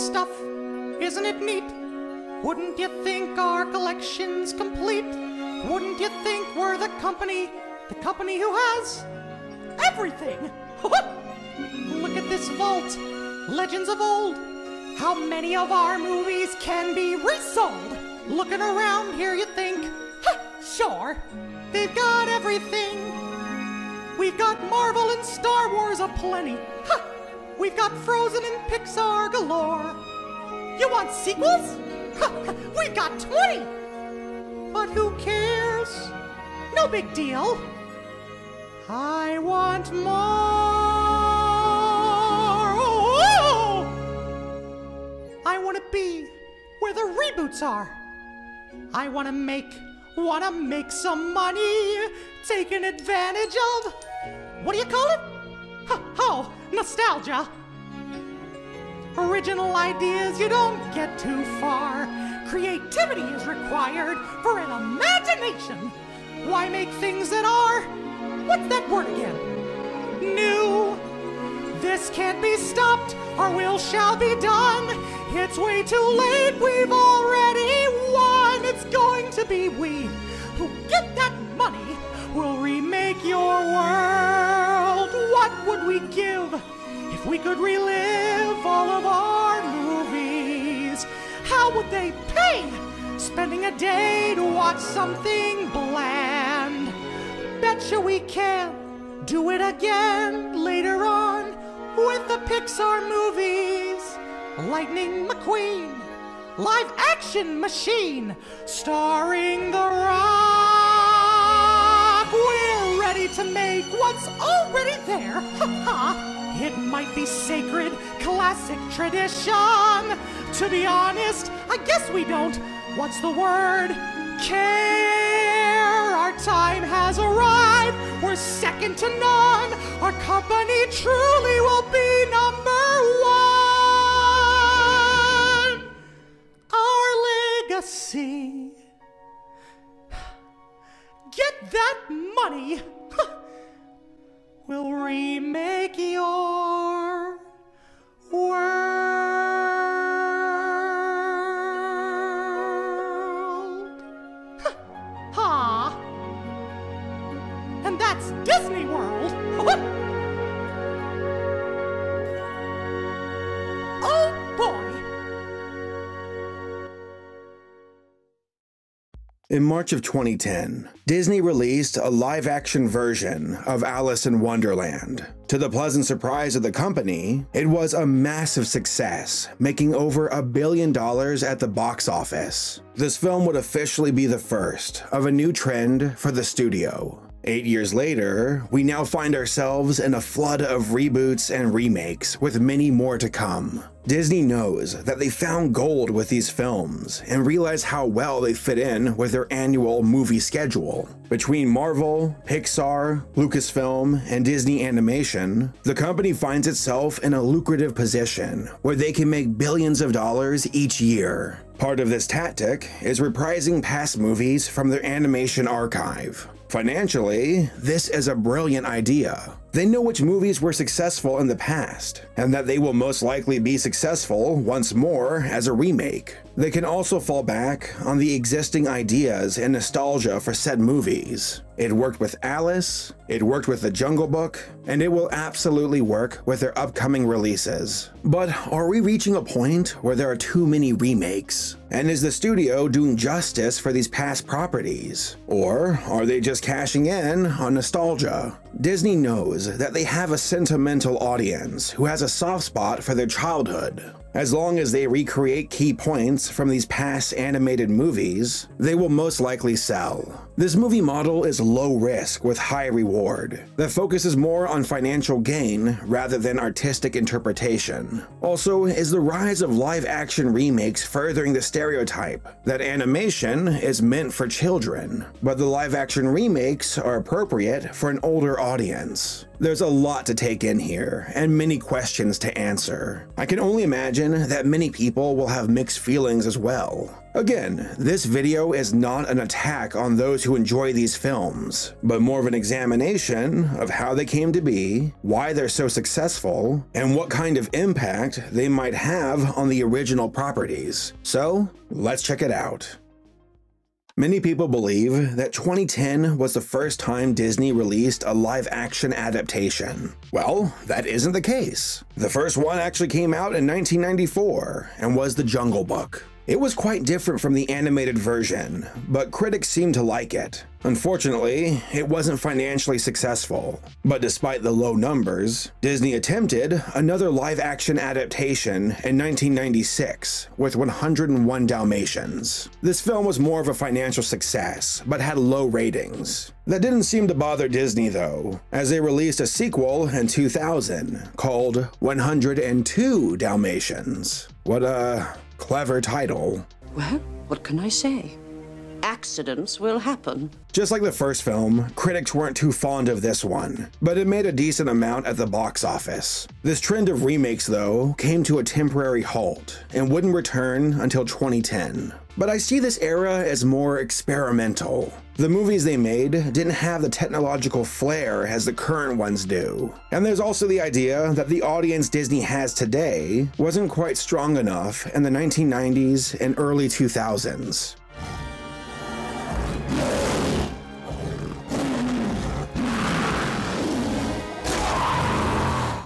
stuff, isn't it neat? Wouldn't you think our collection's complete? Wouldn't you think we're the company who has everything? Look at this vault, legends of old. How many of our movies can be resold? Looking around here you think, sure, they've got everything. We've got Marvel and Star Wars aplenty. We've got Frozen and Pixar galore. You want sequels? We've got 20! But who cares? No big deal. I want more. Oh! I want to be where the reboots are. I want to make some money, taking advantage of, what do you call it? Oh, nostalgia. Original ideas, you don't get too far. Creativity is required for an imagination. Why make things that are, what's that word again? New. This can't be stopped, our will shall be done. It's way too late, we've already won. It's going to be we who get that money will remake your world. What would we give if we could relive all of our movies? How would they pay? Spending a day to watch something bland. Betcha we can do it again later on with the Pixar movies. Lightning McQueen, live action machine, starring The Rock. We're ready to make what's already there. It might be sacred, classic tradition. To be honest, I guess we don't, what's the word, care. Our time has arrived, we're second to none. Our company truly will be number one. Our legacy. Get that money. We'll remake your world. Ha! And that's Disney World. Oh boy! In March of 2010, Disney released a live-action version of Alice in Wonderland. To the pleasant surprise of the company, it was a massive success, making over $1 billion at the box office. This film would officially be the first of a new trend for the studio. 8 years later, we now find ourselves in a flood of reboots and remakes, with many more to come. Disney knows that they found gold with these films and realize how well they fit in with their annual movie schedule. Between Marvel, Pixar, Lucasfilm, and Disney Animation, the company finds itself in a lucrative position where they can make billions of dollars each year. Part of this tactic is reprising past movies from their animation archive. Financially, this is a brilliant idea. They know which movies were successful in the past, and that they will most likely be successful once more as a remake. They can also fall back on the existing ideas and nostalgia for said movies. It worked with Alice, it worked with The Jungle Book, and it will absolutely work with their upcoming releases. But are we reaching a point where there are too many remakes? And is the studio doing justice for these past properties? Or are they just cashing in on nostalgia? Disney knows that they have a sentimental audience who has a soft spot for their childhood. As long as they recreate key points from these past animated movies, they will most likely sell. This movie model is low risk with high reward, that focuses more on financial gain rather than artistic interpretation. Also, is the rise of live-action remakes furthering the stereotype that animation is meant for children, but the live-action remakes are appropriate for an older audience? There's a lot to take in here, and many questions to answer. I can only imagine imagine that many people will have mixed feelings as well. Again, this video is not an attack on those who enjoy these films, but more of an examination of how they came to be, why they're so successful, and what kind of impact they might have on the original properties. So, let's check it out. Many people believe that 2010 was the first time Disney released a live-action adaptation. Well, that isn't the case. The first one actually came out in 1994 and was The Jungle Book. It was quite different from the animated version, but critics seemed to like it. Unfortunately, it wasn't financially successful. But despite the low numbers, Disney attempted another live-action adaptation in 1996 with 101 Dalmatians. This film was more of a financial success, but had low ratings. That didn't seem to bother Disney though, as they released a sequel in 2000 called 102 Dalmatians. What a clever title. Well, what can I say? Accidents will happen. Just like the first film, critics weren't too fond of this one, but it made a decent amount at the box office. This trend of remakes, though, came to a temporary halt and wouldn't return until 2010. But I see this era as more experimental. The movies they made didn't have the technological flair as the current ones do. And there's also the idea that the audience Disney has today wasn't quite strong enough in the 1990s and early 2000s.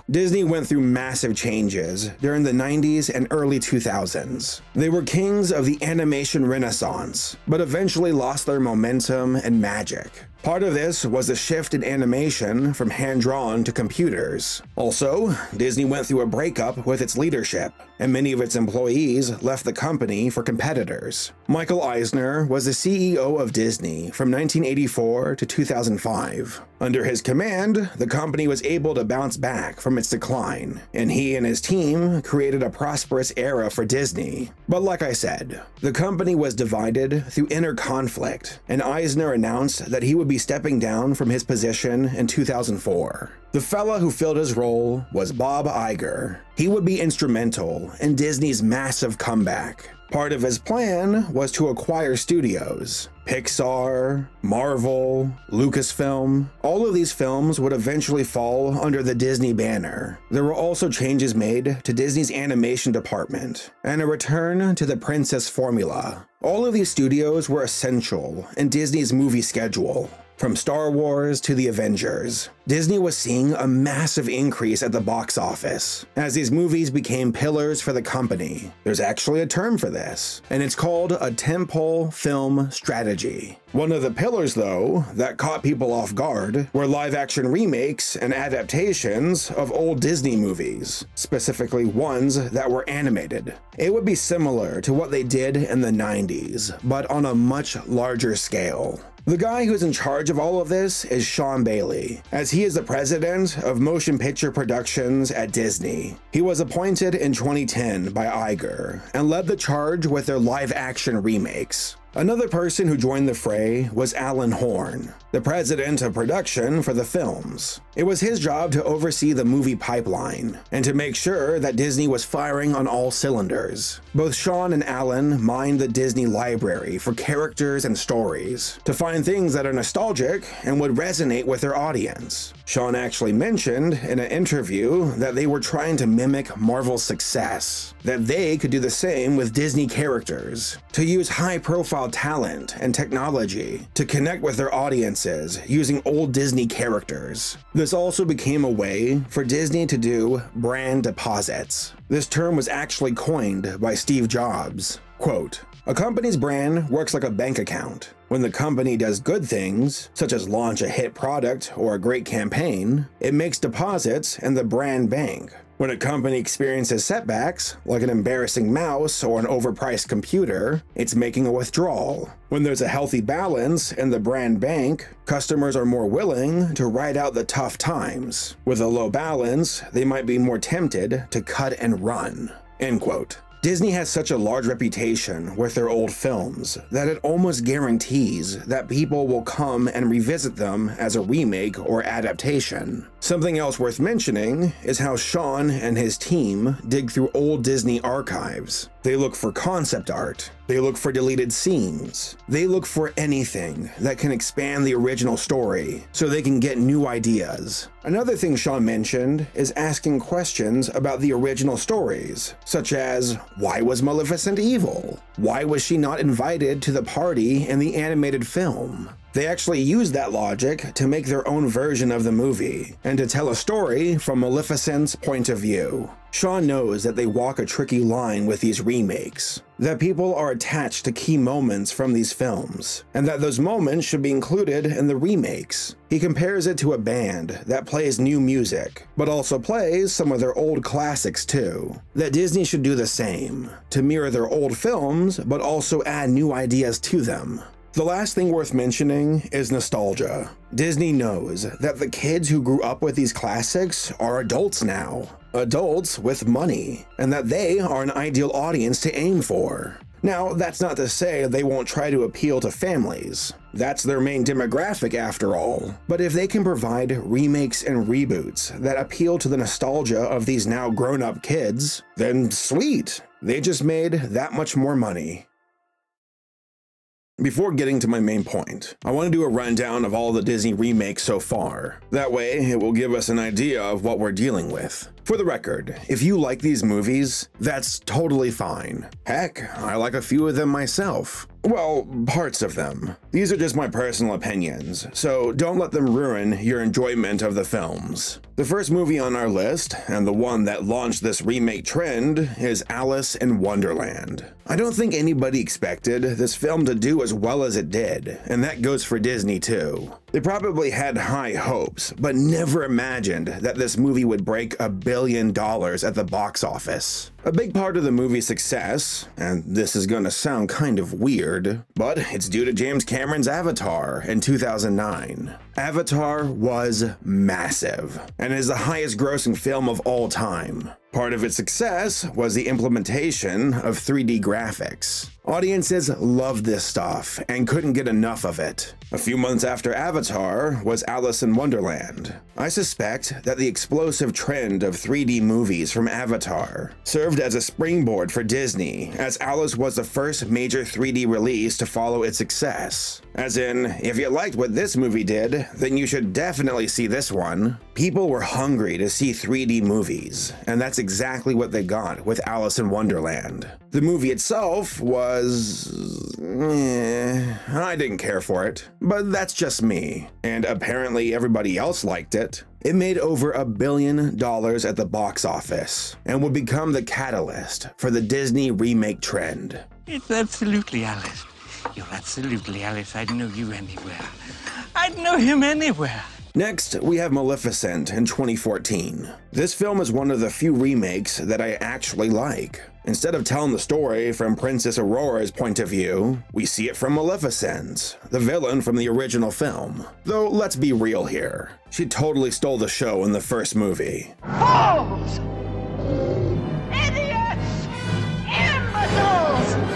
Disney went through massive changes during the 90s and early 2000s. They were kings of the animation renaissance, but eventually lost their momentum and magic. Part of this was the shift in animation from hand-drawn to computers. Also, Disney went through a breakup with its leadership, and many of its employees left the company for competitors. Michael Eisner was the CEO of Disney from 1984 to 2005. Under his command, the company was able to bounce back from its decline, and he and his team created a prosperous era for Disney. But like I said, the company was divided through inner conflict, and Eisner announced that he would be stepping down from his position in 2004. The fella who filled his role was Bob Iger. He would be instrumental in Disney's massive comeback. Part of his plan was to acquire studios. Pixar, Marvel, Lucasfilm, all of these films would eventually fall under the Disney banner. There were also changes made to Disney's animation department, and a return to the Princess formula. All of these studios were essential in Disney's movie schedule. From Star Wars to the Avengers, Disney was seeing a massive increase at the box office as these movies became pillars for the company. There's actually a term for this, and it's called a tentpole film strategy. One of the pillars, though, that caught people off guard were live-action remakes and adaptations of old Disney movies, specifically ones that were animated. It would be similar to what they did in the 90s, but on a much larger scale. The guy who's in charge of all of this is Sean Bailey, as he is the president of motion picture productions at Disney. He was appointed in 2010 by Iger and led the charge with their live-action remakes. Another person who joined the fray was Alan Horn, the president of production for the films. It was his job to oversee the movie pipeline and to make sure that Disney was firing on all cylinders. Both Sean and Alan mined the Disney library for characters and stories to find things that are nostalgic and would resonate with their audience. Sean actually mentioned in an interview that they were trying to mimic Marvel's success, that they could do the same with Disney characters, to use high-profile talent and technology to connect with their audiences using old Disney characters. This also became a way for Disney to do brand deposits. This term was actually coined by Steve Jobs. Quote, "A company's brand works like a bank account. When the company does good things, such as launch a hit product or a great campaign, it makes deposits in the brand bank. When a company experiences setbacks, like an embarrassing mouse or an overpriced computer, it's making a withdrawal. When there's a healthy balance in the brand bank, customers are more willing to ride out the tough times. With a low balance, they might be more tempted to cut and run." End quote. Disney has such a large reputation with their old films that it almost guarantees that people will come and revisit them as a remake or adaptation. Something else worth mentioning is how Sean and his team dig through old Disney archives. They look for concept art. They look for deleted scenes. They look for anything that can expand the original story so they can get new ideas. Another thing Sean mentioned is asking questions about the original stories, such as, why was Maleficent evil? Why was she not invited to the party in the animated film? They actually used that logic to make their own version of the movie, and to tell a story from Maleficent's point of view. Sean knows that they walk a tricky line with these remakes, that people are attached to key moments from these films, and that those moments should be included in the remakes. He compares it to a band that plays new music, but also plays some of their old classics too. That Disney should do the same, to mirror their old films, but also add new ideas to them. The last thing worth mentioning is nostalgia. Disney knows that the kids who grew up with these classics are adults now. Adults with money, and that they are an ideal audience to aim for. Now, that's not to say they won't try to appeal to families. That's their main demographic after all. But if they can provide remakes and reboots that appeal to the nostalgia of these now grown-up kids, then sweet. They just made that much more money. Before getting to my main point, I want to do a rundown of all the Disney remakes so far. That way, it will give us an idea of what we're dealing with. For the record, if you like these movies, that's totally fine. Heck, I like a few of them myself. Well, parts of them. These are just my personal opinions, so don't let them ruin your enjoyment of the films. The first movie on our list, and the one that launched this remake trend, is Alice in Wonderland. I don't think anybody expected this film to do as well as it did, and that goes for Disney too. They probably had high hopes, but never imagined that this movie would break $1 billion at the box office. A big part of the movie's success, and this is gonna sound kind of weird, but it's due to James Cameron's Avatar in 2009. Avatar was massive, and is the highest grossing film of all time. Part of its success was the implementation of 3D graphics. Audiences loved this stuff and couldn't get enough of it. A few months after Avatar was Alice in Wonderland. I suspect that the explosive trend of 3D movies from Avatar served as a springboard for Disney, as Alice was the first major 3D release to follow its success. As in, if you liked what this movie did, then you should definitely see this one. People were hungry to see 3D movies, and that's exactly what they got with Alice in Wonderland. The movie itself was... I didn't care for it, but that's just me. And apparently everybody else liked it. It made over $1 billion at the box office, and would become the catalyst for the Disney remake trend. It's absolutely Alice. You're absolutely Alice. I'd know you anywhere. I'd know him anywhere. Next, we have Maleficent in 2014. This film is one of the few remakes that I actually like. Instead of telling the story from Princess Aurora's point of view, we see it from Maleficent, the villain from the original film. Though, let's be real here. She totally stole the show in the first movie. Fools! Idiots! Imbeciles!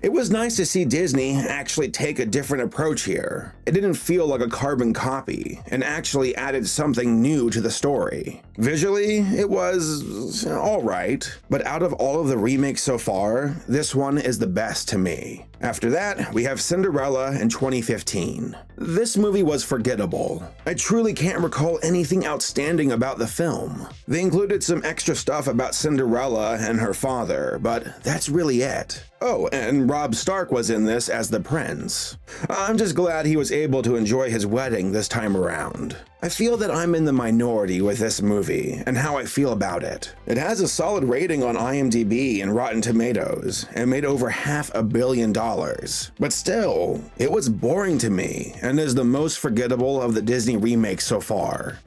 It was nice to see Disney actually take a different approach here. It didn't feel like a carbon copy, and actually added something new to the story. Visually, it was alright, but out of all of the remakes so far, this one is the best to me. After that, we have Cinderella in 2015. This movie was forgettable. I truly can't recall anything outstanding about the film. They included some extra stuff about Cinderella and her father, but that's really it. Oh, and Robb Stark was in this as the prince. I'm just glad he was able to enjoy his wedding this time around. I feel that I'm in the minority with this movie and how I feel about it. It has a solid rating on IMDb and Rotten Tomatoes and made over $500 million. But still, it was boring to me and is the most forgettable of the Disney remakes so far.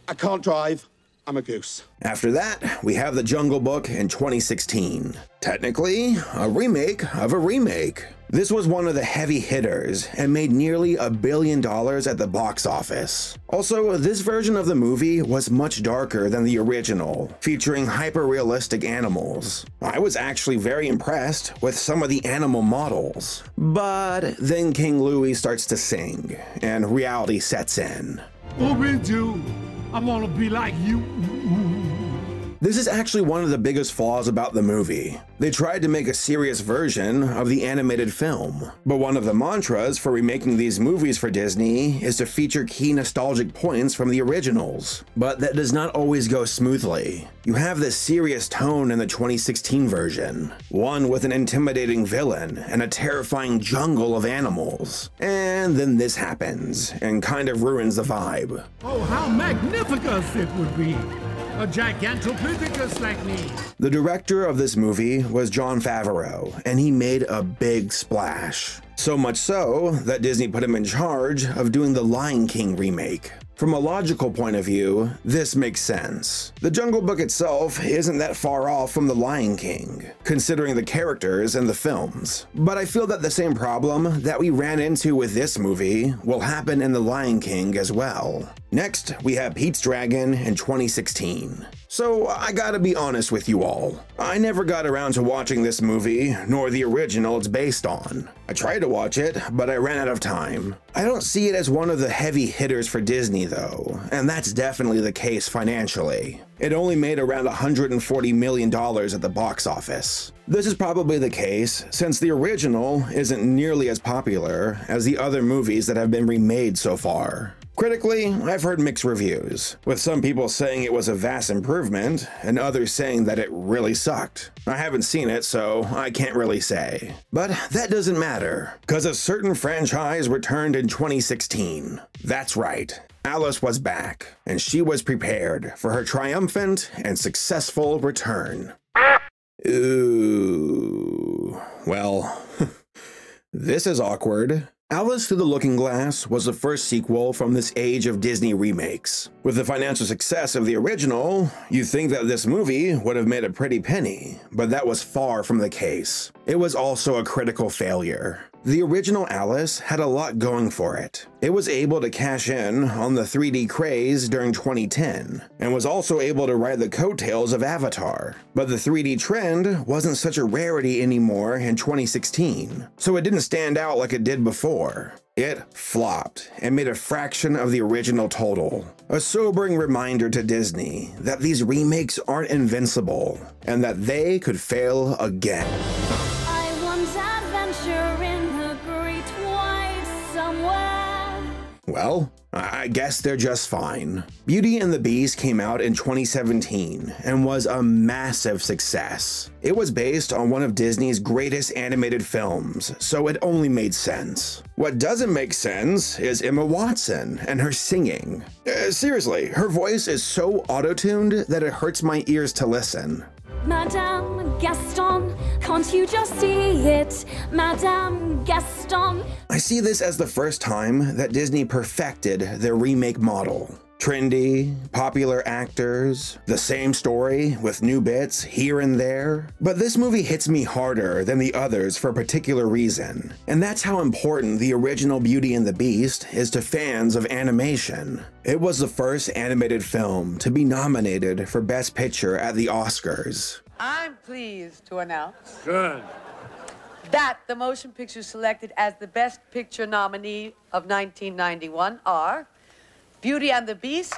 I can't drive. I'm a goose. After that, we have The Jungle Book in 2016. Technically, a remake of a remake. This was one of the heavy hitters and made nearly $1 billion at the box office. Also, this version of the movie was much darker than the original, featuring hyper-realistic animals. I was actually very impressed with some of the animal models. But then King Louie starts to sing, and reality sets in. Obi-Wan, I wanna be like you. This is actually one of the biggest flaws about the movie. They tried to make a serious version of the animated film, but one of the mantras for remaking these movies for Disney is to feature key nostalgic points from the originals. But that does not always go smoothly. You have this serious tone in the 2016 version, one with an intimidating villain and a terrifying jungle of animals. And then this happens and kind of ruins the vibe. Oh, how magnificent it would be! A gigantopithecus like me. The director of this movie was Jon Favreau, and he made a big splash. So much so that Disney put him in charge of doing the Lion King remake. From a logical point of view, this makes sense. The Jungle Book itself isn't that far off from The Lion King, considering the characters and the films. But I feel that the same problem that we ran into with this movie will happen in The Lion King as well. Next, we have Pete's Dragon in 2016. So I gotta be honest with you all. I never got around to watching this movie, nor the original it's based on. I tried to watch it, but I ran out of time. I don't see it as one of the heavy hitters for Disney though, and that's definitely the case financially. It only made around $140 million at the box office. This is probably the case since the original isn't nearly as popular as the other movies that have been remade so far. Critically, I've heard mixed reviews, with some people saying it was a vast improvement and others saying that it really sucked. I haven't seen it, so I can't really say. But that doesn't matter, because a certain franchise returned in 2016. That's right. Alice was back, and she was prepared for her triumphant and successful return. Ooh, well, this is awkward. Alice Through the Looking Glass was the first sequel from this age of Disney remakes. With the financial success of the original, you'd think that this movie would have made a pretty penny, but that was far from the case. It was also a critical failure. The original Alice had a lot going for it. It was able to cash in on the 3D craze during 2010, and was also able to ride the coattails of Avatar. But the 3D trend wasn't such a rarity anymore in 2016, so it didn't stand out like it did before. It flopped and made a fraction of the original total. A sobering reminder to Disney that these remakes aren't invincible, and that they could fail again. Well, I guess they're just fine. Beauty and the Beast came out in 2017 and was a massive success. It was based on one of Disney's greatest animated films, so it only made sense. What doesn't make sense is Emma Watson and her singing. Seriously, her voice is so auto-tuned that it hurts my ears to listen. Madame Gaston, can't you just see it? Madame Gaston. I see this as the first time that Disney perfected their remake model. Trendy, popular actors, the same story with new bits here and there. But this movie hits me harder than the others for a particular reason, and that's how important the original Beauty and the Beast is to fans of animation. It was the first animated film to be nominated for Best Picture at the Oscars. I'm pleased to announce Good. that the motion pictures selected as the Best Picture nominee of 1991 are Beauty and the Beast,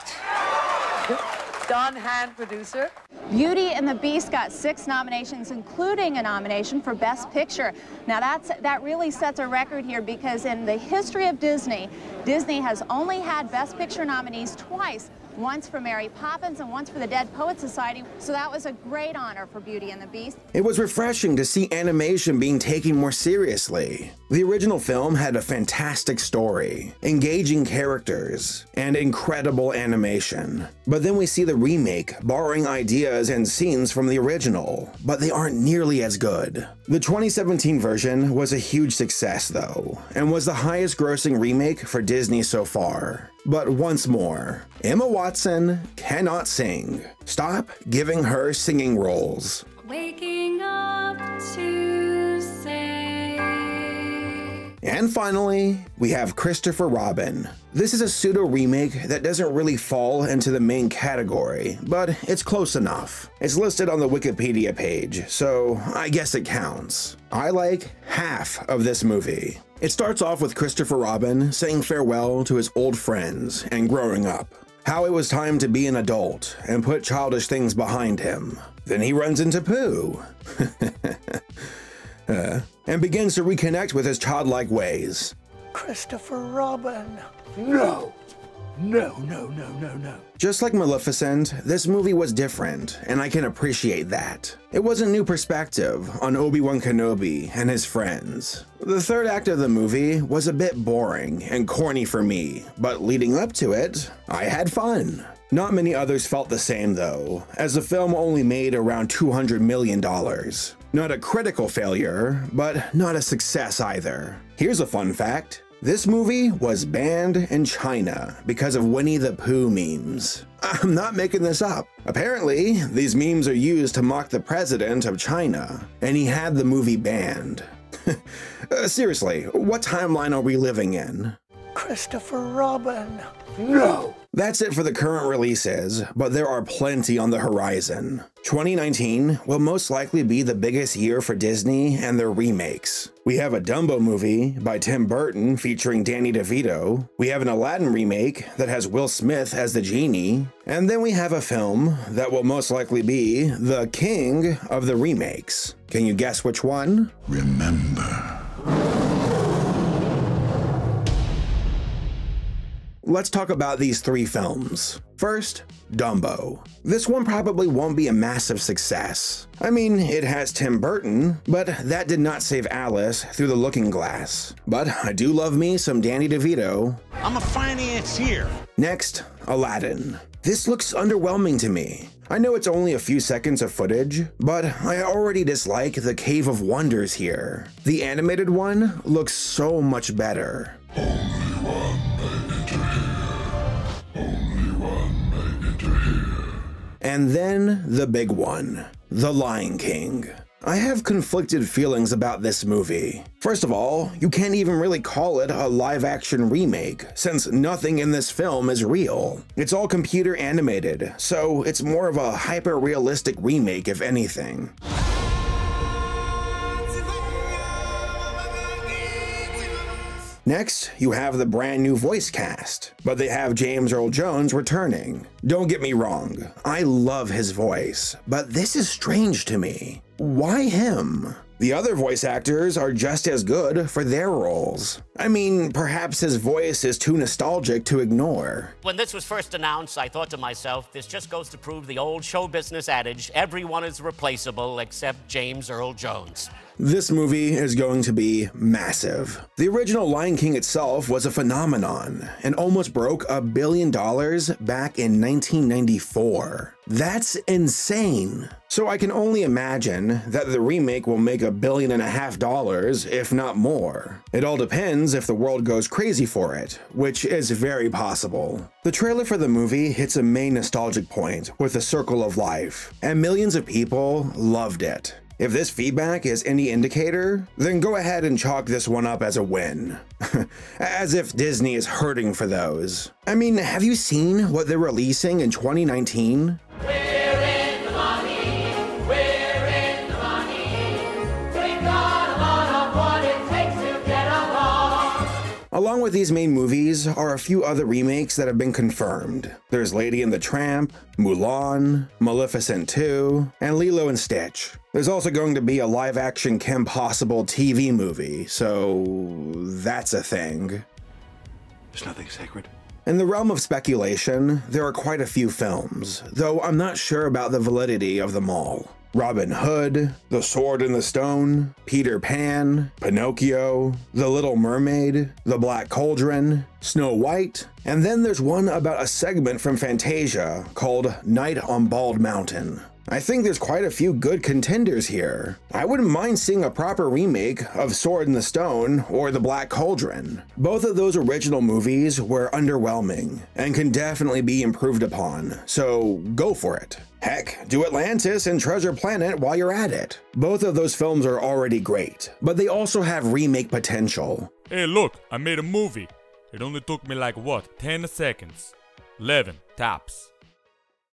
Don Hahn, producer. Beauty and the Beast got 6 nominations, including a nomination for Best Picture. Now that really sets a record here, because in the history of Disney, Disney has only had Best Picture nominees twice. Once for Mary Poppins and once for the Dead Poets Society, so that was a great honor for Beauty and the Beast. It was refreshing to see animation being taken more seriously. The original film had a fantastic story, engaging characters, and incredible animation. But then we see the remake borrowing ideas ideas and scenes from the original, but they aren't nearly as good. The 2017 version was a huge success though, and was the highest grossing remake for Disney so far. But once more, Emma Watson cannot sing. Stop giving her singing roles. Waking up to say. And finally, we have Christopher Robin. This is a pseudo-remake that doesn't really fall into the main category, but it's close enough. It's listed on the Wikipedia page, so I guess it counts. I like half of this movie. It starts off with Christopher Robin saying farewell to his old friends and growing up. How it was time to be an adult and put childish things behind him. Then he runs into Pooh. And begins to reconnect with his childlike ways. Christopher Robin. No. No, no, no, no, no. Just like Maleficent, this movie was different, and I can appreciate that. It was a new perspective on Obi-Wan Kenobi and his friends. The third act of the movie was a bit boring and corny for me, but leading up to it, I had fun. Not many others felt the same though, as the film only made around $200 million. Not a critical failure, but not a success either. Here's a fun fact. This movie was banned in China because of Winnie the Pooh memes. I'm not making this up. Apparently, these memes are used to mock the president of China, and he had the movie banned. Seriously, what timeline are we living in? Christopher Robin. No. That's it for the current releases, but there are plenty on the horizon. 2019 will most likely be the biggest year for Disney and their remakes. We have a Dumbo movie by Tim Burton featuring Danny DeVito, we have an Aladdin remake that has Will Smith as the genie, and then we have a film that will most likely be the king of the remakes. Can you guess which one? Remember. Let's talk about these three films. First, Dumbo. This one probably won't be a massive success. I mean, it has Tim Burton, but that did not save Alice through the Looking Glass. But I do love me some Danny DeVito. I'm a financier. Next, Aladdin. This looks underwhelming to me. I know it's only a few seconds of footage, but I already dislike the Cave of Wonders here. The animated one looks so much better. And then the big one, The Lion King. I have conflicted feelings about this movie. First of all, you can't even really call it a live-action remake, since nothing in this film is real. It's all computer animated, so it's more of a hyper-realistic remake if anything. Next, you have the brand new voice cast, but they have James Earl Jones returning. Don't get me wrong, I love his voice, but this is strange to me. Why him? The other voice actors are just as good for their roles. I mean, perhaps his voice is too nostalgic to ignore. When this was first announced, I thought to myself, this just goes to prove the old show business adage, everyone is replaceable except James Earl Jones. This movie is going to be massive. The original Lion King itself was a phenomenon and almost broke $1 billion back in 1994. That's insane. So I can only imagine that the remake will make $1.5 billion, if not more. It all depends if the world goes crazy for it, which is very possible. The trailer for the movie hits a main nostalgic point with the Circle of Life, and millions of people loved it. If this feedback is any indicator, then go ahead and chalk this one up as a win. As if Disney is hurting for those. I mean, have you seen what they're releasing in 2019? Along with these main movies are a few other remakes that have been confirmed. There's Lady and the Tramp, Mulan, Maleficent 2, and Lilo and Stitch. There's also going to be a live-action Kim Possible TV movie, so that's a thing. There's nothing sacred. In the realm of speculation, there are quite a few films, though I'm not sure about the validity of them all. Robin Hood, The Sword in the Stone, Peter Pan, Pinocchio, The Little Mermaid, The Black Cauldron, Snow White, and then there's one about a segment from Fantasia called Night on Bald Mountain. I think there's quite a few good contenders here. I wouldn't mind seeing a proper remake of Sword in the Stone or The Black Cauldron. Both of those original movies were underwhelming and can definitely be improved upon, so go for it. Heck, do Atlantis and Treasure Planet while you're at it. Both of those films are already great, but they also have remake potential. Hey look, I made a movie. It only took me like what, 10 seconds? 11, tops.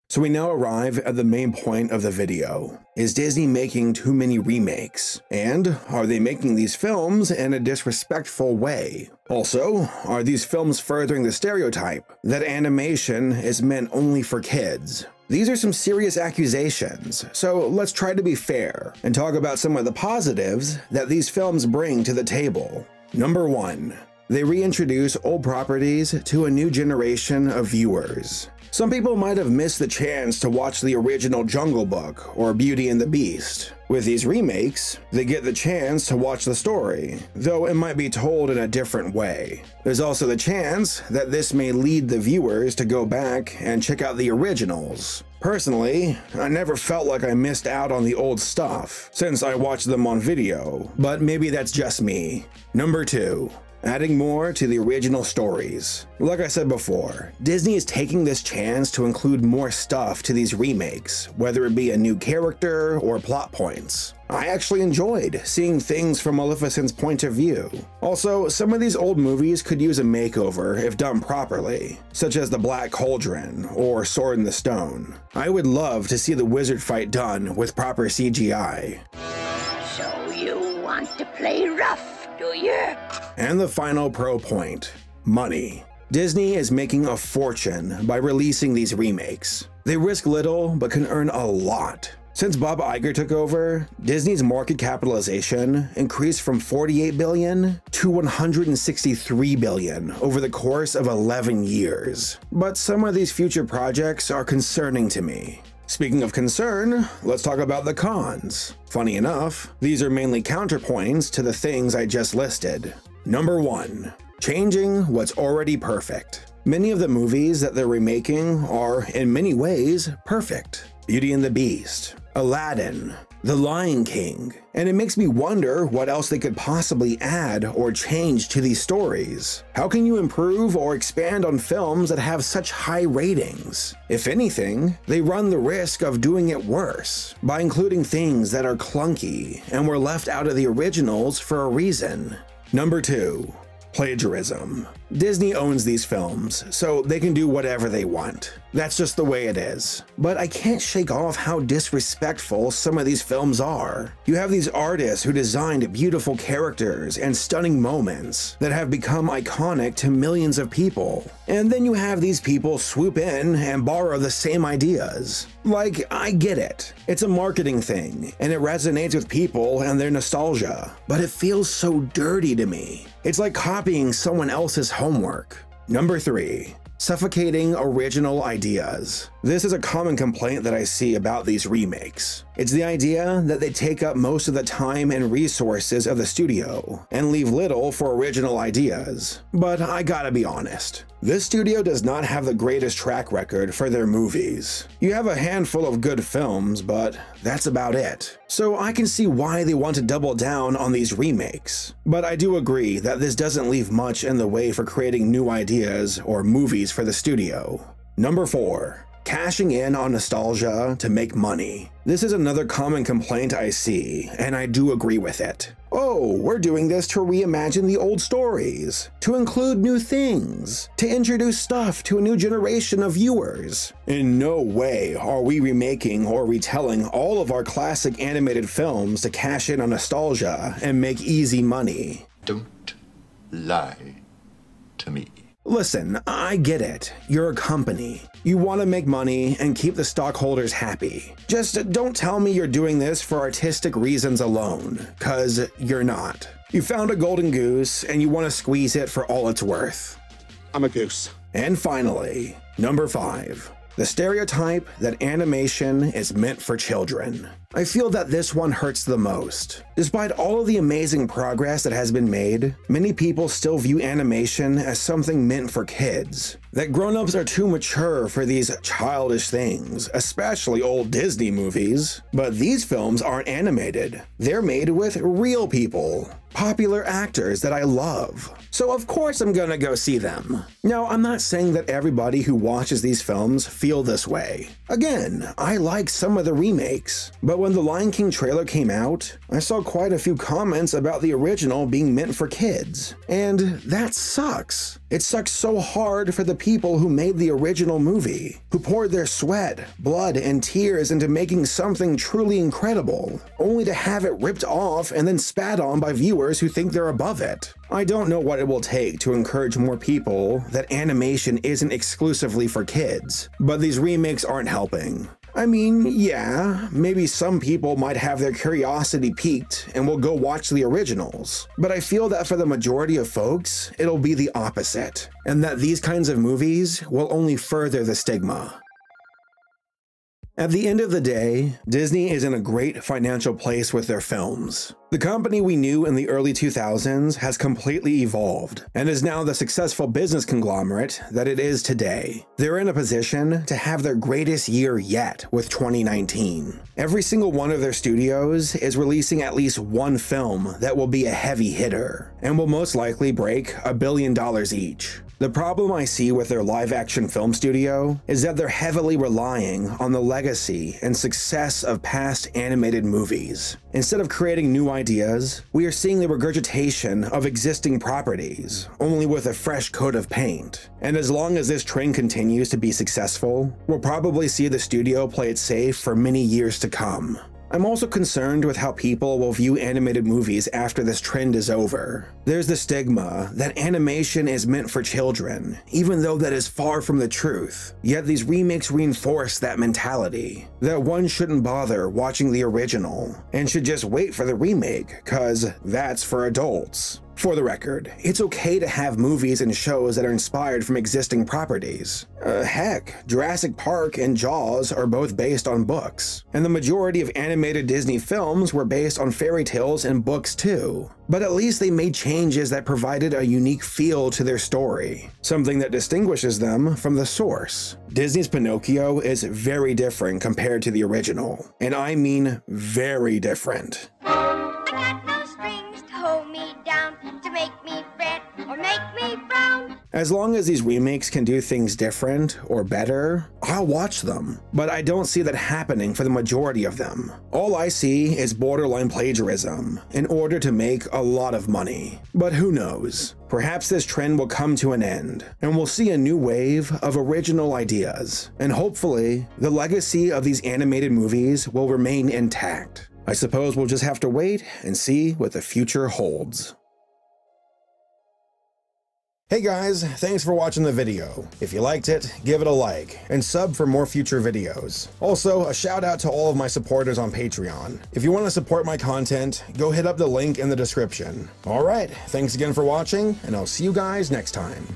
So we now arrive at the main point of the video. Is Disney making too many remakes? And are they making these films in a disrespectful way? Also, are these films furthering the stereotype that animation is meant only for kids? These are some serious accusations, so let's try to be fair and talk about some of the positives that these films bring to the table. Number 1. They reintroduce old properties to a new generation of viewers. Some people might have missed the chance to watch the original Jungle Book or Beauty and the Beast. With these remakes, they get the chance to watch the story, though it might be told in a different way. There's also the chance that this may lead the viewers to go back and check out the originals. Personally, I never felt like I missed out on the old stuff, since I watched them on video, but maybe that's just me. Number 2. Adding more to the original stories. Like I said before, Disney is taking this chance to include more stuff to these remakes, whether it be a new character or plot points. I actually enjoyed seeing things from Maleficent's point of view. Also, some of these old movies could use a makeover if done properly, such as The Black Cauldron or Sword in the Stone. I would love to see the wizard fight done with proper CGI. So you want to play rough, do you? And the final pro point, money. Disney is making a fortune by releasing these remakes. They risk little but can earn a lot. Since Bob Iger took over, Disney's market capitalization increased from $48 billion to $163 billion over the course of 11 years. But some of these future projects are concerning to me. Speaking of concern, let's talk about the cons. Funny enough, these are mainly counterpoints to the things I just listed. Number 1. Changing what's already perfect. Many of the movies that they're remaking are, in many ways, perfect. Beauty and the Beast, Aladdin, The Lion King, and it makes me wonder what else they could possibly add or change to these stories. How can you improve or expand on films that have such high ratings? If anything, they run the risk of doing it worse by including things that are clunky and were left out of the originals for a reason. Number 2. Plagiarism. Disney owns these films, so they can do whatever they want. That's just the way it is. But I can't shake off how disrespectful some of these films are. You have these artists who designed beautiful characters and stunning moments that have become iconic to millions of people. And then you have these people swoop in and borrow the same ideas. Like, I get it. It's a marketing thing, and it resonates with people and their nostalgia. But it feels so dirty to me. It's like copying someone else's homework. Number 3. Suffocating original ideas. This is a common complaint that I see about these remakes. It's the idea that they take up most of the time and resources of the studio and leave little for original ideas. But I gotta be honest. This studio does not have the greatest track record for their movies. You have a handful of good films, but that's about it. So I can see why they want to double down on these remakes. But I do agree that this doesn't leave much in the way for creating new ideas or movies for the studio. Number 4. Cashing in on nostalgia to make money. This is another common complaint I see, and I do agree with it. Oh, we're doing this to reimagine the old stories, to include new things, to introduce stuff to a new generation of viewers. In no way are we remaking or retelling all of our classic animated films to cash in on nostalgia and make easy money. Don't lie to me. Listen, I get it. You're a company. You want to make money and keep the stockholders happy. Just don't tell me you're doing this for artistic reasons alone, 'cause you're not. You found a golden goose and you want to squeeze it for all it's worth. I'm a goose. And finally, number 5. the stereotype that animation is meant for children. I feel that this one hurts the most. Despite all of the amazing progress that has been made, many people still view animation as something meant for kids. That grown-ups are too mature for these childish things, especially old Disney movies. But these films aren't animated. They're made with real people, popular actors that I love. So of course I'm gonna go see them. Now, I'm not saying that everybody who watches these films feel this way. Again, I like some of the remakes, but when the Lion King trailer came out, I saw quite a few comments about the original being meant for kids, and that sucks. It sucks so hard for the people who made the original movie, who poured their sweat, blood, and tears into making something truly incredible, only to have it ripped off and then spat on by viewers who think they're above it. I don't know what it will take to encourage more people that animation isn't exclusively for kids, but these remakes aren't helping. I mean, yeah, maybe some people might have their curiosity piqued and will go watch the originals, but I feel that for the majority of folks, it'll be the opposite, and that these kinds of movies will only further the stigma. At the end of the day, Disney is in a great financial place with their films. The company we knew in the early 2000s has completely evolved and is now the successful business conglomerate that it is today. They're in a position to have their greatest year yet with 2019. Every single one of their studios is releasing at least one film that will be a heavy hitter and will most likely break $1 billion each. The problem I see with their live-action film studio is that they're heavily relying on the legacy and success of past animated movies. Instead of creating new ideas, we are seeing the regurgitation of existing properties, only with a fresh coat of paint. And as long as this trend continues to be successful, we'll probably see the studio play it safe for many years to come. I'm also concerned with how people will view animated movies after this trend is over. There's the stigma that animation is meant for children, even though that is far from the truth. Yet these remakes reinforce that mentality, that one shouldn't bother watching the original, and should just wait for the remake, cause that's for adults. For the record, it's okay to have movies and shows that are inspired from existing properties. Heck, Jurassic Park and Jaws are both based on books, and the majority of animated Disney films were based on fairy tales and books too. But at least they made changes that provided a unique feel to their story, something that distinguishes them from the source. Disney's Pinocchio is very different compared to the original, and I mean very different. As long as these remakes can do things different or better, I'll watch them. But I don't see that happening for the majority of them. All I see is borderline plagiarism in order to make a lot of money. But who knows? Perhaps this trend will come to an end, and we'll see a new wave of original ideas. And hopefully, the legacy of these animated movies will remain intact. I suppose we'll just have to wait and see what the future holds. Hey guys, thanks for watching the video. If you liked it, give it a like, and sub for more future videos. Also, a shout out to all of my supporters on Patreon. If you want to support my content, go hit up the link in the description. Alright, thanks again for watching, and I'll see you guys next time.